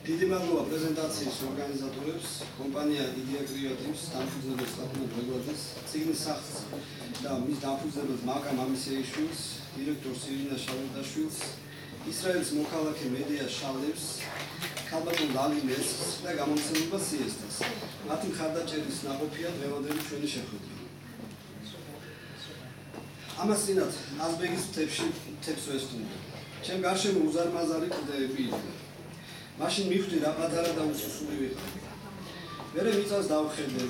დიდი მადლობა პრეზენტაციის ორგანიზატორებს, კომპანია Idea Creatives, დამფუძნებელს სტაფან ბეგლაძეს, წიგნის სახს და მის დამფუძნებელს მაკამ ამისეიშვილს, დირექტორს ირინა შავედაშვილს, ისრაელის მოქალაქე მედია შალევს, ქალბატონ ლალინეს და გამომცემლობა სიესტას. მათი მხარდაჭერის ნაყოფია დღევანდელი ჩვენი შეხვედრა. ამას წინათ აზბეგის მთებს ვესტუმრე. ჩემ გარშემო უზარმაზარი კლდეები იდგა. მაშინ მივხვდი რა პატარა და უსუსული ვიყავ. მერე მიწას დავხედე,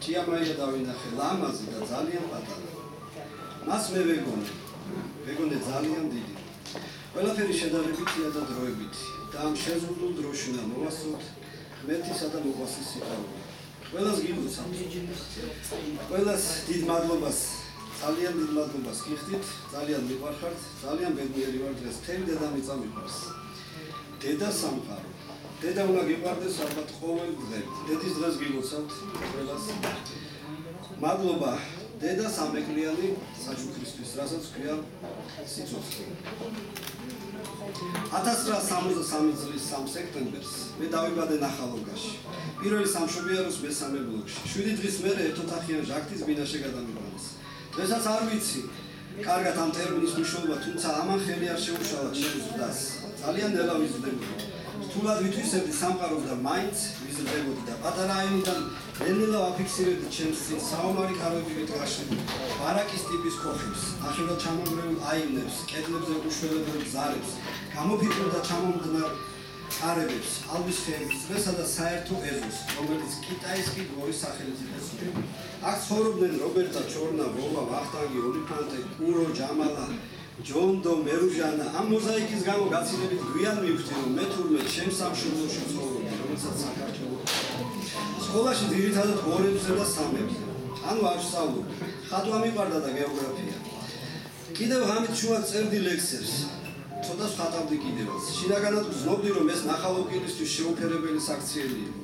ჭიამაია დავინახე, ლამაზი და ძალიან პატარა. მას მე ვეგონე ძალიან დიდი. ყველაფერი შედარებითია და დროებითი და ამ შეზღუდულ დროში უნდა მოვასწროთ ღმერთისა და მოყვასის სიყვარული. ყველას გილოცავთ. ყველას დიდ მადლობას, ძალიან დიდ მადლობას გიხდით, ძალიან მიყვარხართ, ძალიან ბედნიერი ვარ დღეს. მთელი დედამიწა მიყვარს. დედა სამყარო. დედა უნდა გიყვარდეს ალბათ ყოველ დღე. დედის დღეს გილოცავთ ყველას. მადლობა დედა სამეკლიანი საჩუქრისთვის, რასაც ქვია სიცოცხლე. 1963 წლის 3 სექტემბერს მე დავიბადე ნახალოგაში. პირველი სამშობიაროს მესამე ბლოკში. 7 დღის მერე ერთოთახიან ჟაქტის ბინაში გადამიყვანეს. დღესაც არ ვიცი კარგად ამ ტერმინის მნიშვნელობა, თუმცა ამან ხელი არ შეუშალა ჩემს ზრდას. ძალიან ნელა ვიზრდებოდი. რთულად ვითვისებდი სამყაროს და მაინც ვიზრდებოდი და პატარა აინიდან ნელ-ნელა ვაფიქსირებდი ჩემს წინ საომარი ხარობებით გაშლილ ბარაკის ტიპის ქოხებს, ნახევრად ჩამონგრეულ აივნებს, კედლებზე უშველებელ გზარებს, გამოფიტულ და ჩამომდგარ კარებებს, ალვის ხეების წრესა და საერთო ეზოს, რომელიც კიტაისკი გორის სახელით იხსნება. აქ ცხოვრობდნენ რობერტა ჩორნა, ვოვა, ვახტანგი, ოლიფანტე, კურო, ჯამალა, ჯონდო, მერუჟანა. ამ მოზაიკის გამო გაცილებით გვიან მივხვდი, რომ მე თურმე ჩემს სამშობლოში ცხოვრობდი, რომელსაც საქართველო. სკოლაში ძირითადად 2-ებზე და 3-ებზე. ანუ არ ვსწავლობდი. ხატვა მიყვარდა და გეოგრაფია. კიდევ ღამით შუა წერდი ლექსებს. ცოტა ხატავდი კიდევაც. შინაგანად ვზნობდი, რომ ეს ნახალოკილისთვის შეუფერებელი საქციელი იყო.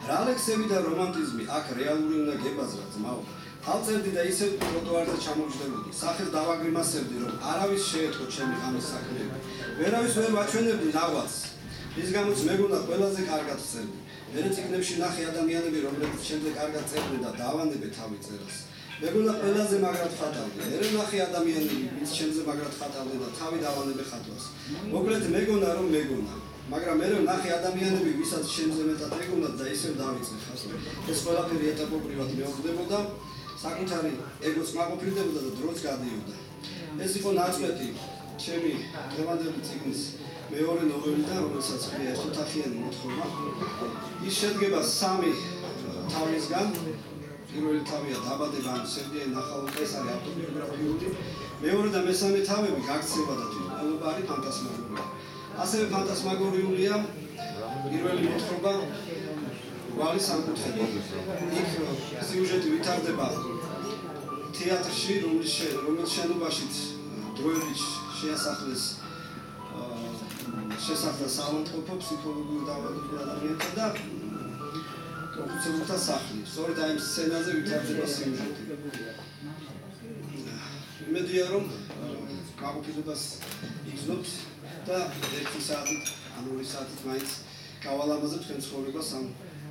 რა ლექსები და რომანტიზმი აქ რეალური უნდა გებაზრა ძმაო. თავწერდი და ისევ ტროტუარზე ჩამოვждდებოდი. სახეს დავაგრიმასებდი, რომ არავის შეეთხო ჩემი ღამის საქმეები. ვერავის ვერ ვაჩვენებდი ნაღვაწს. ის გამოც მეგონა ყველაზე კარგად წერდი. მერე წიგნებში ნახე ადამიანები, რომლებიც შემდეგ კარგად წერდნენ და დავანებე თავი წერას. მეგონა ყველაზე მაგრად ხატავდნენ. მერე ნახე ადამიანები, ვინც ჩემზე მაგრად ხატავდნენ და თავი დავანებე ხატვას. მოკლედ მეგონა რომ მეგონა. მაგრამ მერე ნახე ადამიანები, ვისაც ჩემზე მეტად მეგონათ და ისევ დავიწყე ხატვა. ეს ყველაფერი ეტაპობრივად მეორდებოდა. საკუთარი ეგოც მაყოფილდებოდა და დროც გადიოდა. ეს იყო ნაწყვეტი ჩემი დღევანდელი წიგნის მეორე ნოველიდან, რომელსაც ქვია ერთოთახიანი მოთხრობა. ის შედგება 3 თავისგან. პირველი თავია დაბადება ან სერგეი ნახალოკაისარი ავტობიოგრაფიული. მეორე და მესამე თავები გაქცევა და თვითმკვლელობა არის ფანტასმაგორია. ასევე ფანტასმაგორიულია პირველი მოთხრობა გვარი სამკუთხედი. იქ სიუჟეტი ვითარდება თეატრში, რომელიც შენობაშიც დროებით შეასახლეს შესახდა საავადმყოფო ფსიქოლოგიურ დაავადებულ ადამიანთა და ოფიცერთა სახლი. სწორედ აი ამ სცენაზე ვითარდება სიუჟეტი. იმედია რომ გაყოფილებას იგრძნობთ და 1 საათით ან 2 საათით მაინც გავალამაზებთ თქვენ ცხოვრებას ამ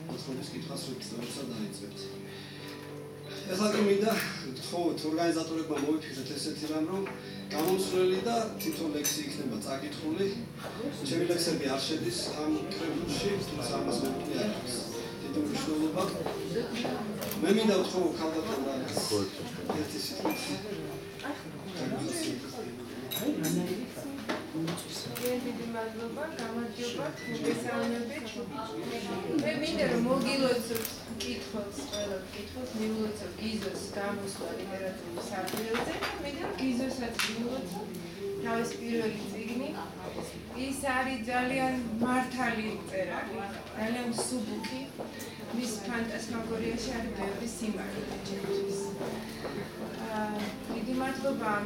მოთხრობის კითხვას როცა დაიწყებთ. ეხლა კი მინდა გთხოვოთ ორგანიზატორებმა მოიფიქრეთ ესეთი რამ, რომ გამომსვლელი და თვითონ ლექსი იქნება წაკითხული. ჩემი ლექსები არ შედის ამ კრებულში, თუმცა ამას მეკვლი არ აქვს. დიდი მნიშვნელობა. მე მინდა ვთხოვო ქალბატონ რაგას. ერთი სიტყვით. დიდი მადლობა, გამარჯობათ, მოგესალმებით. მე მინდა რომ მოგილოცოთ კითხვებს, ყველა კითხვას მივილოცოთ გიზოს გამოსვლა ლიტერატურულ სარბიელზე. მინდა გიზოსაც მივილოცოთ თავის პირველი წიგნი. ის არის ძალიან მართალი მწერალი, ძალიან მსუბუქი. მის ფანტასმაგორიაში არის ბევრი სიმართლე ჩემთვის. დიდი მადლობა ამ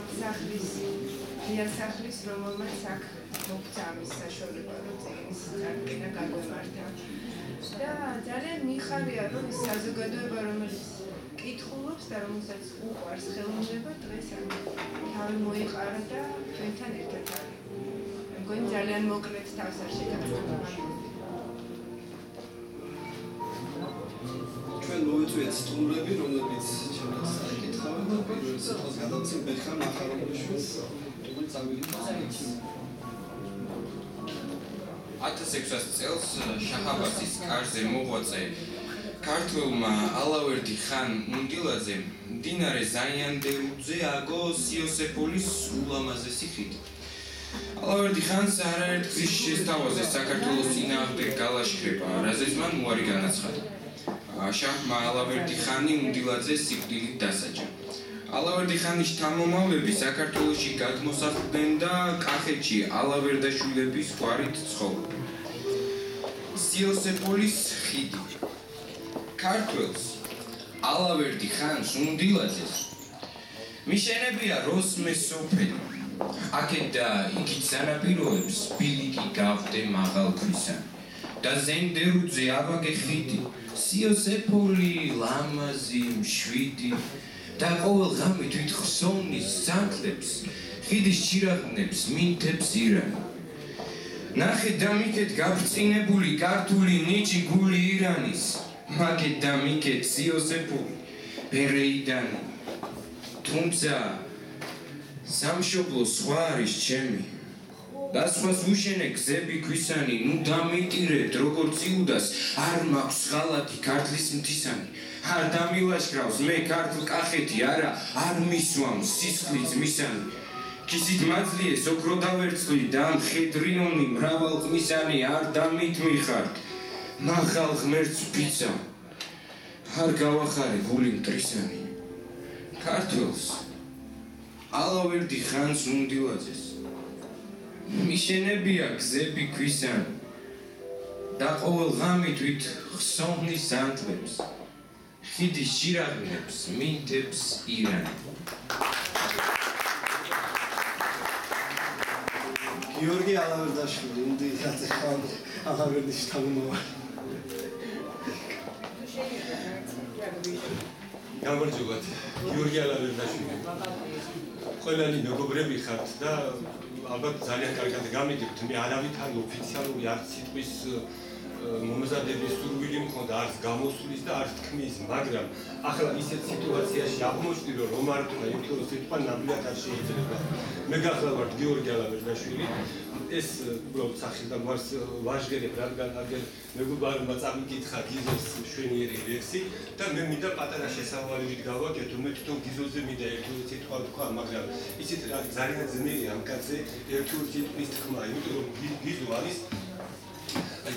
სახლის, რომელმაც აქ მოგცა ამის საშუალება, რომ წიგნის წარდგენა გაგვემართა. და ძალიან მიხარია, რომ ის საზოგადოება, რომელიც კითხულობს და რომელსაც უყვარს ხელოვნება, დღეს თავი მოიყარა და ჩვენთან ერთად არის. მგონი ძალიან მოკლედ თავს არ შეგაწევთ. მოწვიეთ სტუმრები, რომლებიც ჩემს აკითხავენ და პირველ სიტყვას გადავცემ ბექარ ნახარობაშვილს, რომელიც წავიდით. 1600 წელს შაჰ-აბასის კარზე მოღვაწე ქართველმა ალავერდი ხან უნდილაძემ მდინარე ზაიანდერუძე აგო სიოსეპოლის ულამაზესი ხიდი. ალავერდი ხანს არაერთგზის შესთავაზე საქართველოს წინააღმდეგ გალაშქრება, რაზეც მან უარი განაცხადა. შაჰმა ალავერდი ხანი უნდილაძეს სიკვდილით დასაჯა. ალავერდი ხანის შთამომავლები საქართველოში გადმოსახლდნენ და კახეთში ალავერდაშვილების გვარით ცხოვრობდნენ. სიოსეპოლის ხიდი ქართველს ალავერდი ხანს უნდილაძეს მიშენებია როსმე სოფელი. აქეთ და იქით სანაპიროებს ბილიკი გავდე მაღალ ქვისანი და ზენდერუძე ავაგე ხიდი, სიოსეპოლი ლამაზი მშვიდი და ყოველ ღამე თვით ხსოვნის სანთლებს, ხიდის ჩირაღნებს მინთებს ირანი. ნახეთ და მიქეთ გაბრწინებული ქართული ნიჭი გული ირანის, მაგეთ და მიქეთ სიოსეპოლი პერეიდანი. თუმცა სამშობლო სხვა არის ჩემი და სხვას უშენე გზები ქვისანი, ნუ დამიტირეთ როგორც იუდას, არ მაქვს ღალატი ქართლის მთისანი. არ დამილაშქრავს მე ქართლ კახეთი, არა არ მისვამ სისხლიც მისანი. ქისით მაძლიეს ოქრო დავერცხლი და მხედრიონი მრავალ ყმისანი, არ დამითმიხართ მაღალ ღმერთს ფიცა, არ გავახარე გული მტრისანი. ქართველს ალავერდი ხანს უნდილაძეს მიშენებია გზები ქვისანი და ყოველ ღამე თვით ხსოვნის სანთლებს, ხიდის ჩირაღნებს მინთებს ირანი. გიორგი ალავერდაშვილი, უნდილაძე ხან ალავერდის შთამომავალი. გამარჯობათ, გიორგი ალავერდაშვილი. ყველანი მეგობრები ხართ და ალბათ ძალიან კარგად გამიგებთ, მე არავითარი ოფიციალური არც სიტყვის მომზადების სურვილი მქონდა, არც გამოსulis და არც თქმის, მაგრამ ახლა ისეთ სიტუაციაში აღმოჩნდი, რომ არ თქვა, იმიტომ რომ სიტყვა ნამდვილად არ შეიძლება. მე გახლავართ გიორგი ალავერდაშვილი. ეს უბრალოდ სახელთან ვარს ვაჟღერებ, რადგან აგერ მეგობარმა წამიკითხა გიზოს შვენიერი ლექსი და მე მინდა პატარა შესავალებით გავაკეთო, მე თვითონ გიზოზე მინდა ერთ-ერთი სიტყვა თქვა, მაგრამ ისიც ძალიან ძნელია ამ კაცზე ერთ-ერთი სიტყვის თქმა, იმიტომ რომ გიზო არის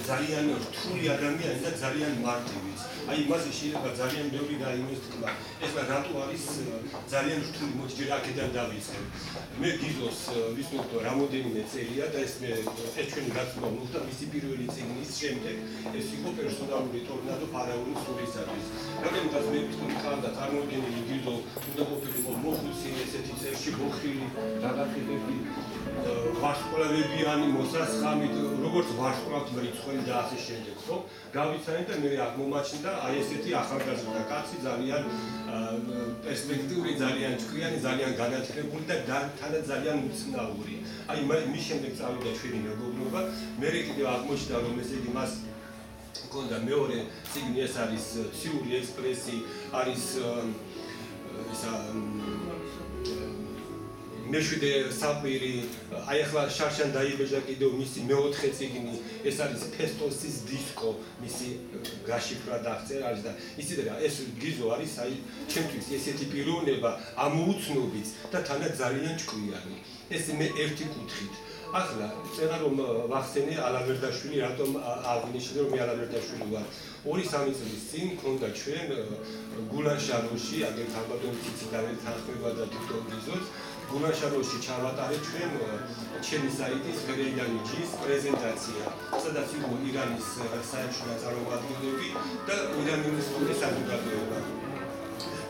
ძალიან რთული ადამიანი და ძალიან მარტივიც. აი იმაზე შეიძლება ძალიან ბევრი გაიმოს თქმა. ეს რატო არის ძალიან რთული, მოდი ჯერ აქედან დავიწყებ. მე გიზოს ვიცნობ რამოდენიმე წელია და ეს ჩვენი გაცნობა მოხდა მისი პირველი წიგნის შემდეგ. ეს იყო პერსონალური ტორნადო ფარაონის სულისათვის. რადგანაც მე ვთქვი ხანდა წარმოუდგენელი გიზო უნდა ყოფილიყო მოხუცი, ესეთი წერში მოხილი, დაგახიდები ვარსკვლავებიანი მოსასხამით, როგორც ვარსკვლავთ მრიცხველი და ასე შემდეგ, ხო? გავიცანეთ და მე აღმომაჩნდა აი ესეთი ახალგაზრდა კაცი, ძალიან პერსპექტიული, ძალიან ჭკვიანი, ძალიან განათლებული და თანაც ძალიან უცნაური. აი მის შემდეგ წავიდა ჩვენი მეგობრობა, მე კიდევ აღმოჩნდა რომ ესე იგი მას ჰქონდა მეორე წიგნი, ეს არის ციური ექსპრესი, არის ისა მეშვიდე საყვირი, აი ახლა შარშან დაიბეჭდა კიდევ მისი მეოთხე წიგნი, ეს არის ფესტოსის დისკო, მისი გაშიფრვა დააღწია არის და ისიც რა, ეს გიზო არის აი ჩემთვის ესეთი პიროვნება ამოუცნობიც და თანაც ძალიან ჭკვიანი. ეს მე ერთი კუთხით. ახლა წერა რომ ვახსენე ალავერდაშვილი რატომ აღნიშნე რომ მე ალავერდაშვილი ვარ. 2-3 წლის წინ მქონდა ჩვენ გულანშაროში, აგერ თარბატონის ციციდავენ თანხმება და თვითონ გიზოც გულანშაროში ჩავატარეთ ჩვენ ჩემი საიტის ფერეიდანიჯის პრეზენტაცია, სადაც იყო ირანის საერთაშორისო წარმომადგენლები და ირანის საზოგადოება.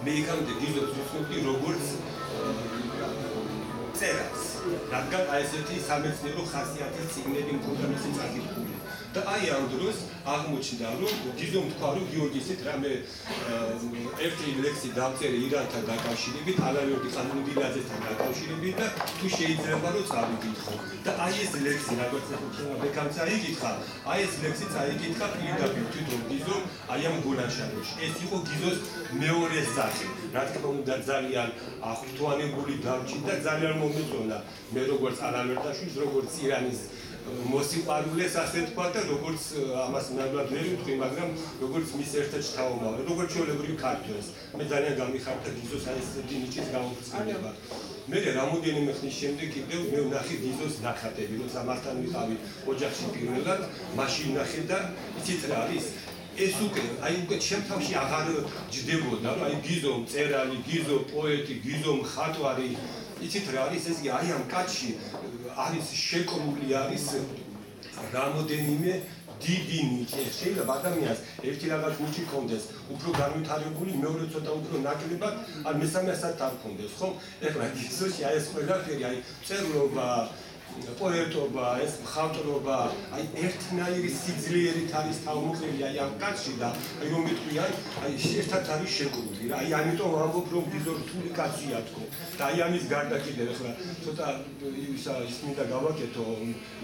მე იქამდე გიზოც ვცნობდი როგორც წერას, რადგან აი ესეთი სამეცნიერო ხასიათის წიგნები მქონდა მისი წაკითხული. და აი ამ დროს აღმოჩნდა რომ გიზომ თქვა რომ გიორგისით რამე ერთი ლექსი დავწერე ირანთან დაკავშირებით, ალავერდი ხანმოდილაძესთან დაკავშირებით და თუ შეიძლება რომ წავიკითხო. და აი ეს ლექსი როგორც ბეკამ წაიკითხა, აი ეს ლექსი წაიკითხა პირდაპირ თვითონ გიზომ აი ამ გულანშაროში. ეს იყო გიზოს მეორე სახე. რა თქმა უნდა ძალიან აღფრთოვანებული დავჭირდა, ძალიან მომეწონა მე როგორც ალავერდაშვილს, როგორც ირანის მოსიყვარულეს ასე თქვა და როგორც ამას ნამდვილად ვერ ვიტყვი, მაგრამ როგორც მის ერთ-ერთ შთაომავი, როგორც ჩვეულებრივ ქართველს. მე ძალიან გამიხარდა გიზოს აი ესეთი ნიჭის გამოფრთხილება. მე რამოდენიმე ხნის შემდეგ კიდევ მე ვნახე გიზოს ნახატები, როცა მასთან ვიყავი ოჯახში პირველად, მაშინ ვნახე და იცით რა არის? ეს უკვე ჩემ თავში აღარ ჯდებოდა, რომ აი გიზო მწერალი, გიზო პოეტი, გიზო მხატვარი, იცით რა არის? ეს აი ამ კაცში არის შეკრული არის რამოდენიმე დიდი ნიჭი. შეიძლება ადამიანს ერთი რაღაც ნიჭი ჰქონდეს, უფრო განვითარებული, მეორე ცოტა უფრო ნაკლებად, ან მესამესაც არ ჰქონდეს, ხო? ეხლა გიზოში აი ეს ყველაფერი, აი წერლობა, პოეტობა, ეს მხატვრობა, აი ერთნაირი სიძლიერით არის თავმოყრილი აი ამ კაცში და აი რომ ვიტყვი აი ერთად არის შეკრული რა. აი ამიტომ ვამბობ რომ გიზო რთული კაცია თქო. და აი ამის გარდა კიდევ ეხლა ცოტა ის მინდა გავაკეთო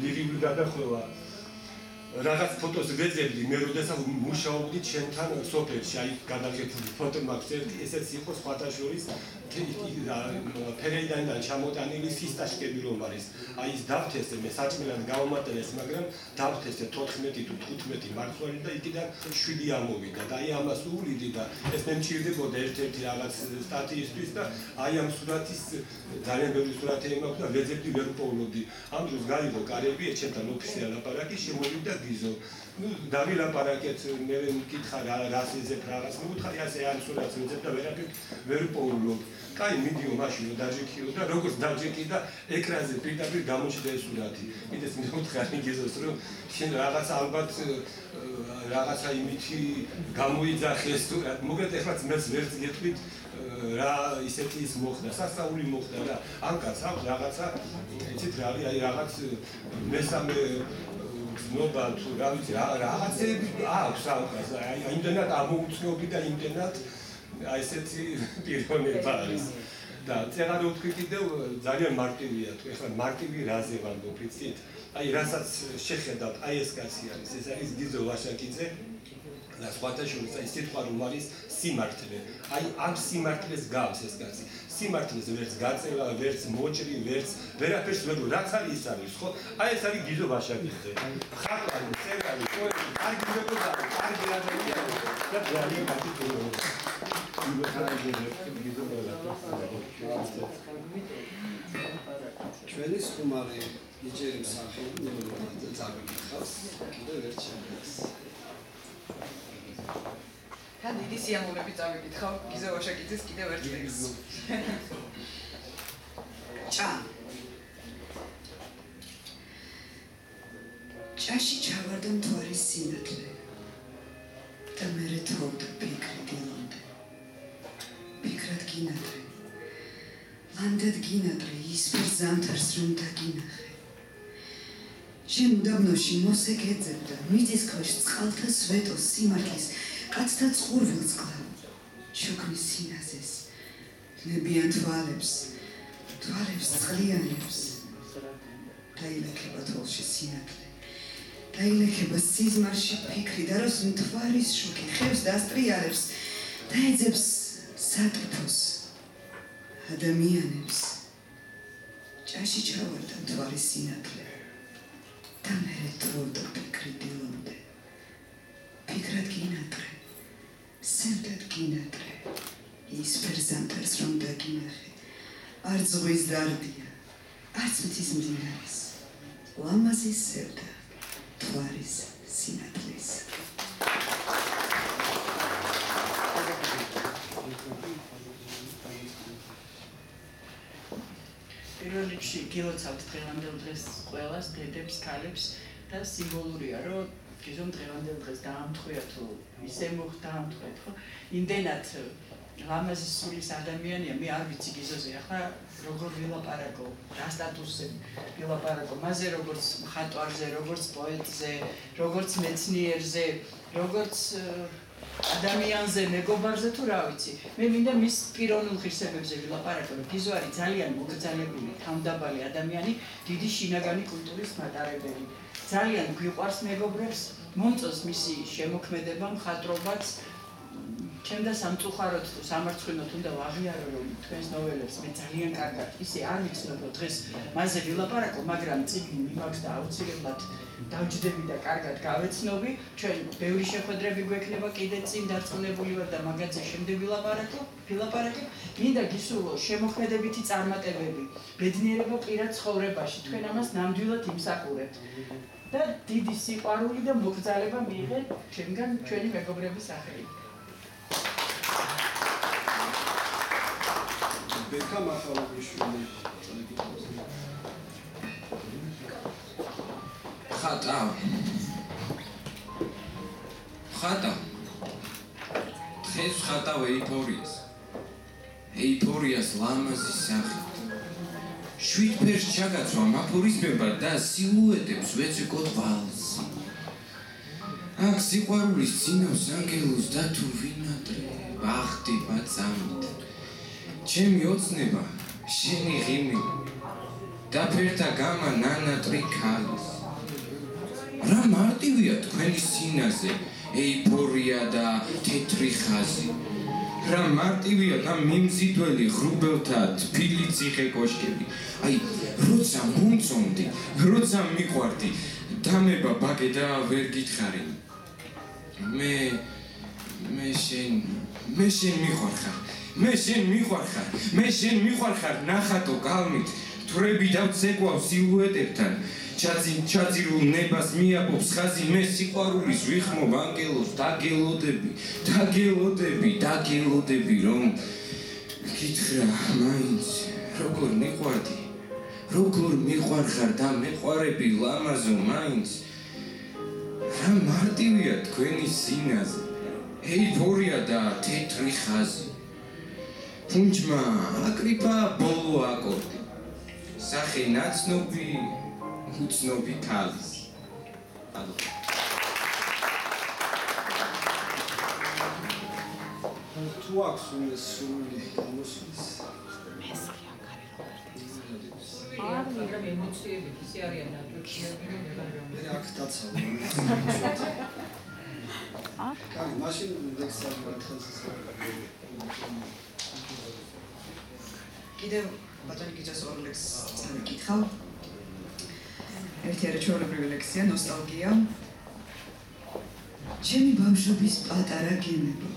ლირიული გადახვევა. რაღაც ფოტოს ვეძებდი მე როდესაც მუშაობდი ჩემთან სოფელში, აი გადაღებული ფოტო მაქვს ერთი, ესეც იყო სხვათა შორის ფერეიდანიდან ჩამოტანილი ფისტაშკები რომ არის. აი ის დავთესე მე საჭმელად გავამატებეს, მაგრამ დავთესე 14 თუ 15 მარცვალი და იქიდან 7 ამოვიდა და აი ამას უვლიდი და ეს მე მჭირდებოდა ერთ-ერთი რაღაც სტატიისთვის და აი ამ სურათის ძალიან ბევრი სურათი მაქვს და ვეძებდი ვერ პოულობდი. ამ დროს გაიგო კარები ჩემთან ოფიციალ ლაპარაკი შემოვიდა გიზო. ну დავილაპარაკეთ მე მკითხა რას ეძებ რაღაც მეკითხარი ასე არის სურათს ვეძებ და ვერ პოულობ. კაი მიდიო მაშინ დაჯექიო და როგორც დაჯექი და ეკრანზე პირდაპირ გამოჩნდა ეს სურათი. მითეს მეკითხარი გიზოს რომ შენ რაღაც ალბათ რაღაცა იმითი გამოიძახეს თუ მოგეთ ეხლაც მეც ვერც გეტყვით რა ისეთი ის მოხდა, სასწაული მოხდა რა. ამ კაცს აქვს რაღაცა იცით რა არის აი რაღაც მესამე ნობა თუ რა ვიცი რაღაცები აქვს ალყას აი იმდენად ამოუცნობი და იმდენად აი ესეთი პიროვნება არის და წერა რო ვთქვი კიდევ ძალიან მარტივია თუ ეხლა მარტივი რაზე ვამბობ იცით აი რასაც შეხედავთ აი ეს კაცი არის ეს არის გიზო ვაშაკიძე და სხვათა შორის აი სიტყვა რომ არის სიმართლე აი ამ სიმართლეს გავს ეს კაცი სიმართლეს ვერც გაწევა ვერც მოჭრი ვერც ვერაფერს ვერ რაც არის ის არის ხო აი ეს არის გიზო ვაშაკიძე ხატვარი წერალი პოეტი კარგი მეგობარი კარგი ადამიანი და ძალიან კარგი ჩვენი ხუმარი იჯერი მსახიობი ნებოდათ წავიკითხავს კიდევ ერთ შემდგას თან დიდი სიამოვნებით წავიკითხავ გიზო ვაშაკიძეს კიდევ ერთ ლექსს ჭაში ჩავარდა მთვარის სინათლე და მერე თოვდა ფიქრი დილამდე ფიქრად გინატრე ლანდად გინატრე ისფერ ზამთარს რომ დაგინახე შენ უდაბნოში მოსეკ ეძებდა მიწის ქვეშ წყალთა სვეტოს სიმართლის კაცთა წყურვილს კლავ ჩუქნის სინაზეს ნებიან თვალებს წყლიანებს დაილექება თოლში სინათლე დაილექება სიზმარში ფიქრი და როს მთვარის შუქი ხევს დასტრიალებს და ეძებს სატრფოს ადამიანებს ჭაში ჩავარდა მთვარის სინათლე და მერე თოვდა ფიქრი დილამდე ფიქრად გინატრე სევდად გინატრე ისფერ ზამთარს რომ დაგინახე არ ზღვის დარდია არც მთის მდინარის ლამაზი სევდა თვარის სინათლის პირველ რიგში გილოცავთ დღევანდელ დღეს ყველას დედებს ქალებს და სიმბოლურია, რომ გიზომ დღევანდელ დღეს დაამთხვია თუ ისე დაამთხვეთ, ხო? იმდენად ლამაზი სულის ადამიანია, მე არ ვიცი გიზოზე ახლა როგორ ვილაპარაკო, რა სტატუსზე ვილაპარაკო, მასზე როგორც მხატვარზე, როგორც პოეტზე, როგორც მეცნიერზე, როგორც ადამიანზე, მეგობარზე თუ რა ვიცი. მე მინდა მის პიროვნულ ღირსებებზე ვილაპარაკო, რომ გიზო არის ძალიან მოგრძალებული, თავმდაბალი ადამიანი, დიდი შინაგანი კულტურის მატარებელი. ძალიან გვიყვარს მეგობრებს, მომწონს მისი შემოქმედება, მხატვრობაც. ჩემ და სამწუხაროდ თუ სამარცხვინოდ უნდა ვაღიარო, რომ თქვენს ნოველებს მე ძალიან კარგად ისე არ ვიცნობ, რომ დღეს მასზე ვილაპარაკო, მაგრამ წიგნი მიმაქვს და აუცილებლად დავჯდები და კარგად გავეცნობი. ჩვენ ბევრი შეხვედრები გვექნება, კიდე წინ დარწმუნებული ვარ და მაგაზე შემდეგ ვილაპარაკებ. მინდა გისურვო შემოქმედებითი წარმატებები, ბედნიერება პირად ცხოვრებაში, თქვენ ამას ნამდვილად იმსახურებთ. და დიდი სიყვარული და მოგრძალება მიიღეთ ჩემგან ჩვენი მეგობრების სახელით. ბერკა მახალონიშვილი ხატა დღეს ხატავ ეიფორიას ლამაზი სახით შვიდ ფერს ჩაგაცვა მაფორიზმება და სილუეტებს ვეცეკოთ ვალსი აქ სიყვარულის წინავს ანგელოზ და თუ ვინატრე ვახტება წამით ჩემი ოცნება შენი ღიმი და ფერთა გამა ნანატრი ქალის რა მარტივია თქვენი სინაზე ეიფორია და თეთრი ხაზი რა მარტივია და მიმზიდველი ღრუბელთა თბილი ციხე კოშკები აი როცა მომწონდი როცა მიყვარდი დამება ბაგე და ვერ გითხარი მე შენ მიყვარხარ ნახატო გალმით თვრები დავცეკვავ სილუეტებთან ჩაძირულ ნებას მიაპობს ხაზი მე სიყვარულის ვიხმობ ანგელოს დაგელოდები რომ გითხრა მაინც როგორ მიყვარხარ და მეყვარები ლამაზო მაინც რა მარტივია თქვენი სინაზე ეიფორია და თეთრი ხაზი ფუნჩმა აკრიფა ბოლო აკორდი სახე ნაცნობი უცნობი თალის თუ აქვს სული გამოსulis მაგრამ ემოციები ისე არიან ნატრიუმები მე აქ დაცავ კაი მაშინ ლექსია გაკეთეს კიდევ ბატონი გიძას ორ ლექს წამიკითხავ ერთი არაჩვეულებრივი ლექსია ნოსტალგია ჩემი ბავშვობის პატარა გემებო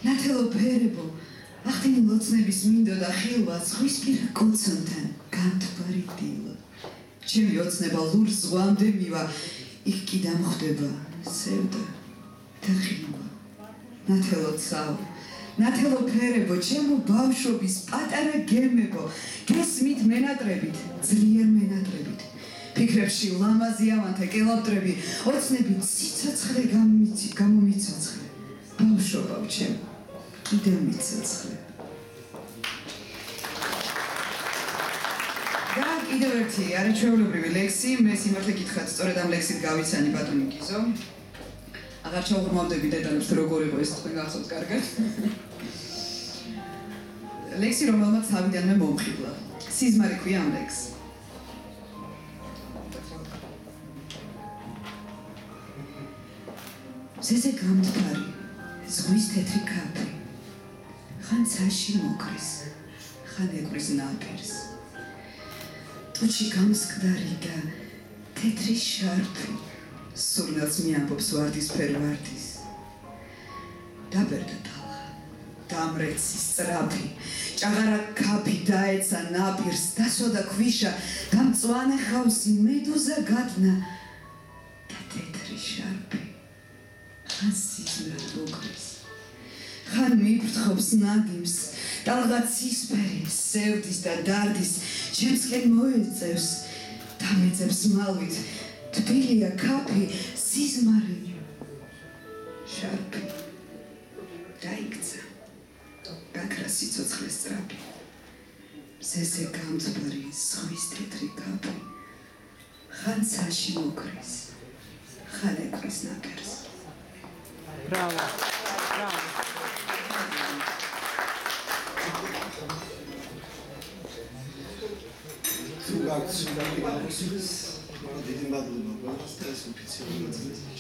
ნათელო ფერებო ახთენი ლოცნების მინდო და ხილვა ზღვისპირა კოცონთან განთბარი დილა ჩემი ოცნება ლურს ზღვამდე მივა იქ კი დამხვდება სევდა და ხილვა ნათელო ფერებო ჩემო ბავშვობის პატარა გემებო გესმით მენატრებით ძლიერ მენატრებით ფიქრებში ლამაზი ავანთა კელავტრები ოცნები ციცოცხლე გამომიცოცხლე ბავშვობავ ჩემ კიდევ მიცოცხლე და კიდევ ერთი არაჩვეულებრივი ლექსი მე სიმართლე გითხრათ სწორედ ამ ლექსით გავიცანი ბატონი გიზო აღარ ჩავღრმავდები დეტალებს როგორ იყო ეს თქვენ გახსოვთ კარგად ლექსი რომელმაც თავიდანვე მომხიბლა სიზმარი ქვია ამ ლექსს ზეზე გამთბარი ზღვის თეთრი კაფე ხან ცაში მოკრის ხან ეკვრის ნაპირს ტუჩი გამსკდარი და თეთრი შარფი სურნელს მიამბობს ვარდისფერ ვარდის დაბერდა ტალღა დამრეცი სწრაფი ჭაღარა კაფი დაეცა ნაპირს დასვადა ქვიშა გამწვანე ხავსი მედუზა გადნა და თეთრი შარფი ხან სიზმრად მოკრის ხან მიფრთხობს ნადიმს ტალღა ცისფერი სევდის და დარდის ჩემსკენ მოეწევს და გამეძებს მალვით თბილია ქაფი სიზმარი შარფი დაიქცა გაქრა სიცოცხლეს სწრაფი მზეზე გამძბარი ზღვის თეთრი ქაფი ხან ცაში მოკრის ხან ეკვრის ნაკერს Bravo. Bravo. თუ გაქვს სულ გამოსulis დიდი მადლობა გქონდათ ეს ოფიციალური ნაწილი